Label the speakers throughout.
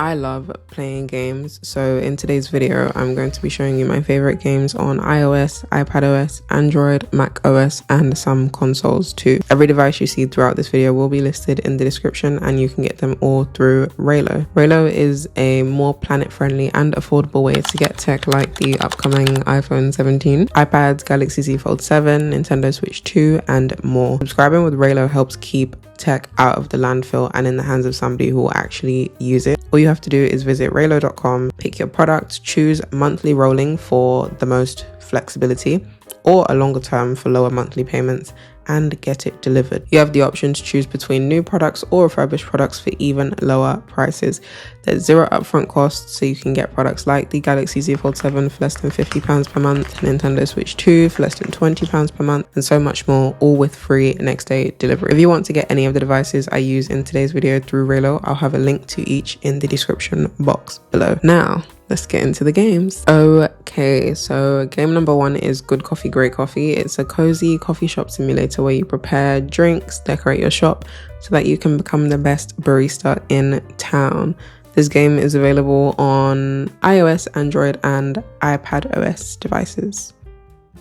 Speaker 1: I love playing games, so in today's video I'm going to be showing you my favorite games on iOS, iPadOS, Android, macOS, and some consoles too. Every device you see throughout this video will be listed in the description, and you can get them all through Raylo. Raylo is a more planet-friendly and affordable way to get tech like the upcoming iPhone 17, iPads, Galaxy Z Fold 7, Nintendo Switch 2, and more. Subscribing with Raylo helps keep tech out of the landfill and in the hands of somebody who will actually use it. All you have to do is visit raylo.com, pick your product, choose monthly rolling for the most flexibility or a longer term for lower monthly payments, and get it delivered. You have the option to choose between new products or refurbished products for even lower prices. There's zero upfront costs, so you can get products like the Galaxy Z Fold 7 for less than £50 per month, Nintendo Switch 2 for less than £20 per month, and so much more, all with free next day delivery. If you want to get any of the devices I use in today's video through Raylo, I'll have a link to each in the description box below. Now, let's get into the games. Okay, so game number one is Good Coffee, Great Coffee. It's a cozy coffee shop simulator where you prepare drinks, decorate your shop so that you can become the best barista in town. This game is available on iOS, Android, and iPadOS devices.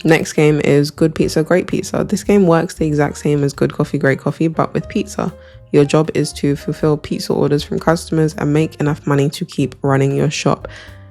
Speaker 1: Next game is Good Pizza, Great Pizza. This game works the exact same as Good Coffee, Great Coffee, but with pizza. Your job is to fulfill pizza orders from customers and make enough money to keep running your shop.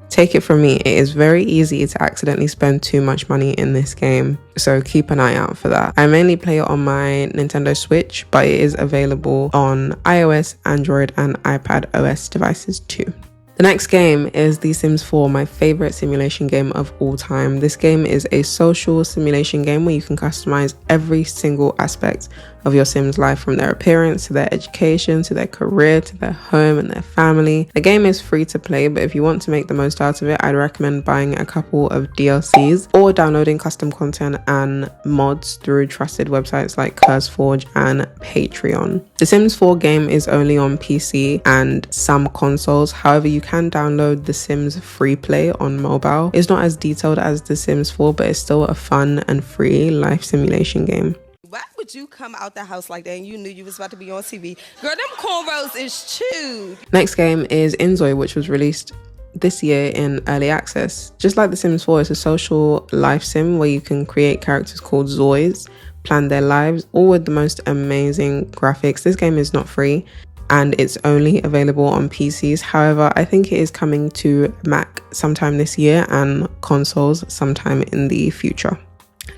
Speaker 1: Take it from me, it is very easy to accidentally spend too much money in this game, so keep an eye out for that. I mainly play it on my Nintendo Switch, but it is available on iOS, Android, and iPadOS devices too. The next game is The Sims 4, my favorite simulation game of all time. This game is a social simulation game where you can customize every single aspect of your Sims life, from their appearance to their education to their career to their home and their family. The game is free to play, but if you want to make the most out of it, I'd recommend buying a couple of DLCs or downloading custom content and mods through trusted websites like CurseForge and Patreon. The Sims 4 game is only on PC and some consoles. However, you can download The Sims Free Play on mobile. It's not as detailed as The Sims 4, but it's still a fun and free life simulation game.
Speaker 2: Why would you come out the house like that and you knew you was about to be on TV? Girl, them cornrows is chewed.
Speaker 1: Next game is Inzoi, which was released this year in early access. Just like The Sims 4, it's a social life sim where you can create characters called Zois, plan their lives, all with the most amazing graphics. This game is not free and it's only available on PCs. However, I think it is coming to Mac sometime this year and consoles sometime in the future.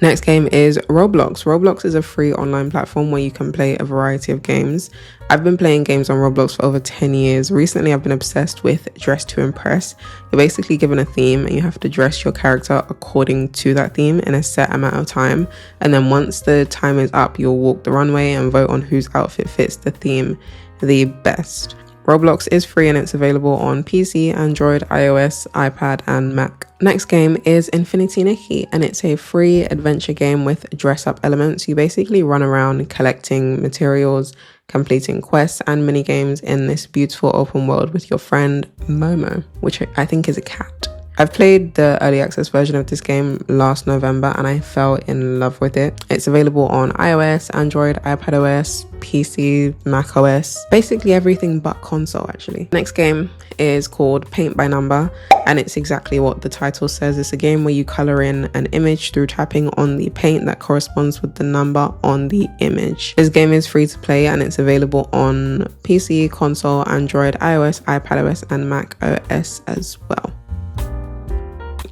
Speaker 1: Next game is Roblox. Roblox is a free online platform where you can play a variety of games. I've been playing games on Roblox for over 10 years. Recently, I've been obsessed with Dress to Impress. You're basically given a theme and you have to dress your character according to that theme in a set amount of time. And then once the time is up, you'll walk the runway and vote on whose outfit fits the theme the best. Roblox is free and it's available on PC, Android, iOS, iPad, and Mac. Next game is Infinity Nikki, and it's a free adventure game with dress-up elements. You basically run around collecting materials, completing quests and mini games in this beautiful open world with your friend Momo, which I think is a cat. I've played the early access version of this game last November and I fell in love with it. It's available on iOS, Android, iPadOS, PC, macOS, basically everything but console actually. Next game is called Paint by Number, and it's exactly what the title says. It's a game where you color in an image through tapping on the paint that corresponds with the number on the image. This game is free to play and it's available on PC, console, Android, iOS, iPadOS, and macOS as well.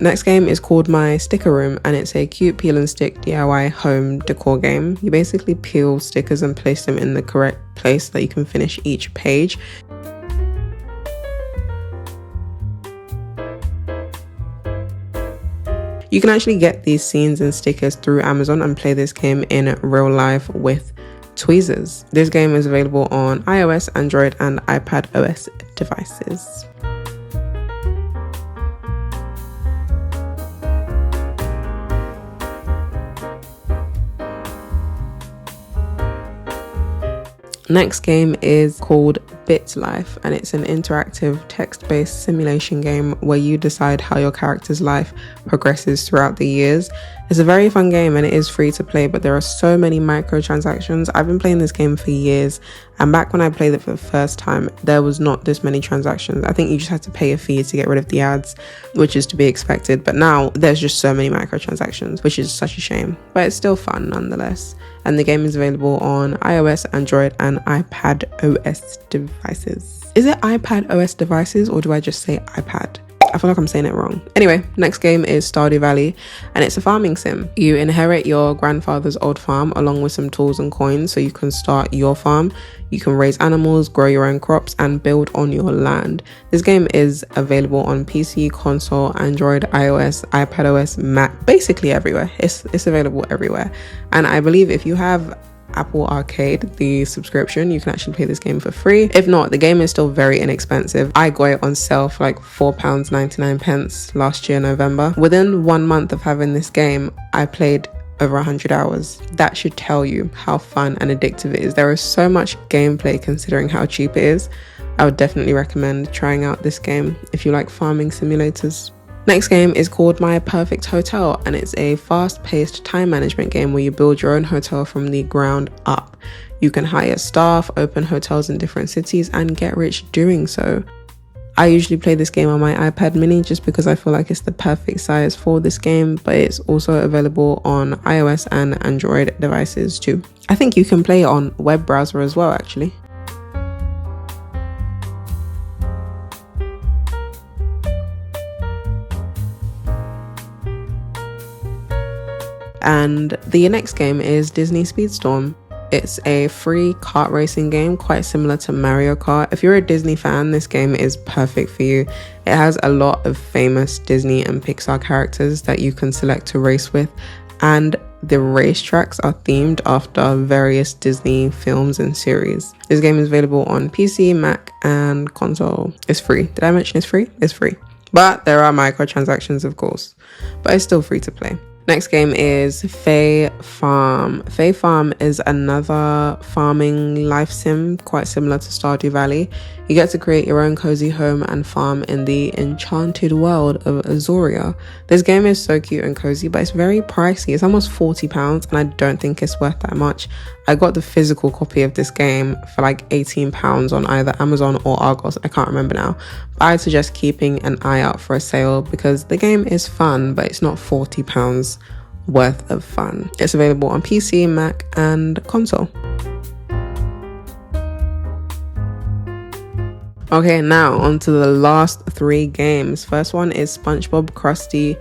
Speaker 1: Next game is called My Sticker Room, and it's a cute peel and stick DIY home decor game. You basically peel stickers and place them in the correct place so that you can finish each page. You can actually get these scenes and stickers through Amazon and play this game in real life with tweezers. This game is available on iOS, Android, and iPadOS devices. Next game is called Bit Life, and it's an interactive text-based simulation game where you decide how your character's life progresses throughout the years. It's a very fun game and it is free to play, but there are so many microtransactions. I've been playing this game for years And back when I played it for the first time, there was not this many transactions. I think you just had to pay a fee to get rid of the ads, which is to be expected. But now there's just so many microtransactions, which is such a shame. But it's still fun nonetheless. And the game is available on iOS, Android, and iPad OS devices. Is it iPad OS devices, or do I just say iPad? I feel like I'm saying it wrong. Anyway, next game is Stardew Valley, and it's a farming sim. You inherit your grandfather's old farm along with some tools and coins so you can start your farm. You can raise animals, grow your own crops, and build on your land. This game is available on PC, console, Android, iOS, iPadOS, Mac, basically everywhere. It's available everywhere. And I believe if you have Apple Arcade, the subscription, you can actually play this game for free. If not, the game is still very inexpensive. I got it on sale for like £4.99 last year, November. Within 1 month of having this game, I played over 100 hours. That should tell you how fun and addictive it is. There is so much gameplay considering how cheap it is. I would definitely recommend trying out this game if you like farming simulators. Next game is called My Perfect Hotel, and it's a fast-paced time management game where you build your own hotel from the ground up. You can hire staff, open hotels in different cities, and get rich doing so. I usually play this game on my iPad mini just because I feel like it's the perfect size for this game, but it's also available on iOS and Android devices too. I think you can play it on web browser as well, actually. And the next game is Disney Speedstorm. It's a free kart racing game, quite similar to Mario Kart. If you're a Disney fan, this game is perfect for you. It has a lot of famous Disney and Pixar characters that you can select to race with, and the racetracks are themed after various Disney films and series. This game is available on PC, Mac, and console. It's free. Did I mention it's free? It's free. But there are microtransactions, of course, but it's still free to play. Next game is Fae Farm. Fae Farm is another farming life sim, quite similar to Stardew Valley. You get to create your own cozy home and farm in the enchanted world of Azoria. This game is so cute and cozy, but it's very pricey. It's almost £40, and I don't think it's worth that much. I got the physical copy of this game for like £18 on either Amazon or Argos. I can't remember now. But I'd suggest keeping an eye out for a sale because the game is fun, but it's not £40 worth of fun. It's available on PC, Mac, and console. Okay, now on to the last 3 games. First one is SpongeBob Krusty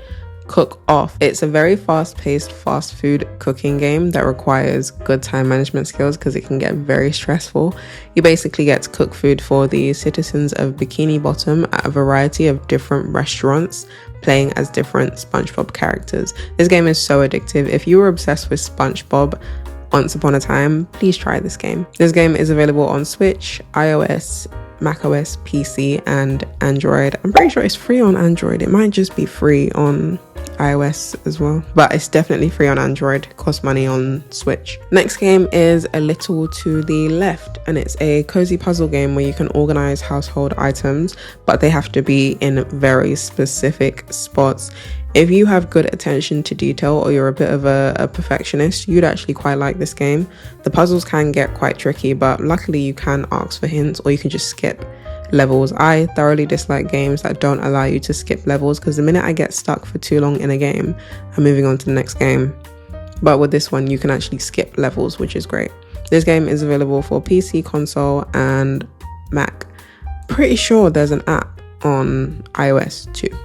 Speaker 1: Cook Off. It's a very fast-paced fast food cooking game that requires good time management skills because it can get very stressful. You basically get to cook food for the citizens of Bikini Bottom at a variety of different restaurants, playing as different SpongeBob characters. This game is so addictive. If you were obsessed with SpongeBob once upon a time, please try this game. This game is available on Switch, iOS, macOS, PC, and Android. I'm pretty sure it's free on Android. It might just be free on iOS as well, but it's definitely free on Android. It costs money on Switch. Next game is A Little to the Left, and it's a cozy puzzle game where you can organize household items, but they have to be in very specific spots. If you have good attention to detail or you're a bit of a perfectionist, you'd actually quite like this game. The puzzles can get quite tricky, but luckily you can ask for hints or you can just skip levels. I thoroughly dislike games that don't allow you to skip levels because the minute I get stuck for too long in a game, I'm moving on to the next game. But with this one, you can actually skip levels, which is great. This game is available for PC, console, and Mac. Pretty sure there's an app on iOS too.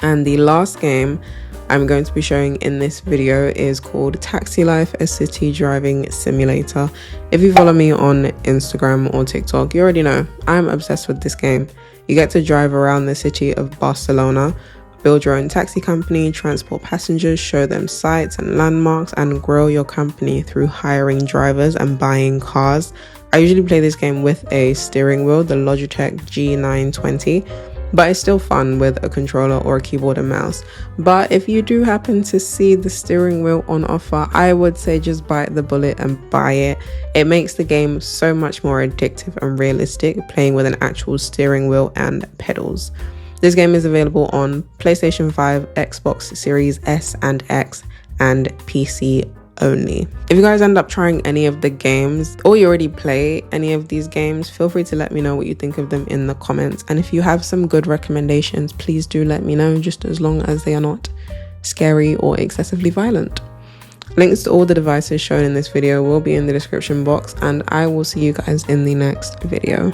Speaker 1: And the last game I'm going to be showing in this video is called Taxi Life, a city driving simulator. If you follow me on Instagram or TikTok, you already know I'm obsessed with this game. You get to drive around the city of Barcelona, build your own taxi company, transport passengers, show them sights and landmarks, and grow your company through hiring drivers and buying cars. I usually play this game with a steering wheel, the Logitech G920. But it's still fun with a controller or a keyboard and mouse. But if you do happen to see the steering wheel on offer, I would say just bite the bullet and buy it. It makes the game so much more addictive and realistic, playing with an actual steering wheel and pedals. This game is available on PlayStation 5, Xbox Series S and X, and PC only. If you guys end up trying any of the games, or you already play any of these games, feel free to let me know what you think of them in the comments. And if you have some good recommendations, please do let me know, just as long as they are not scary or excessively violent. Links to all the devices shown in this video will be in the description box, and I will see you guys in the next video.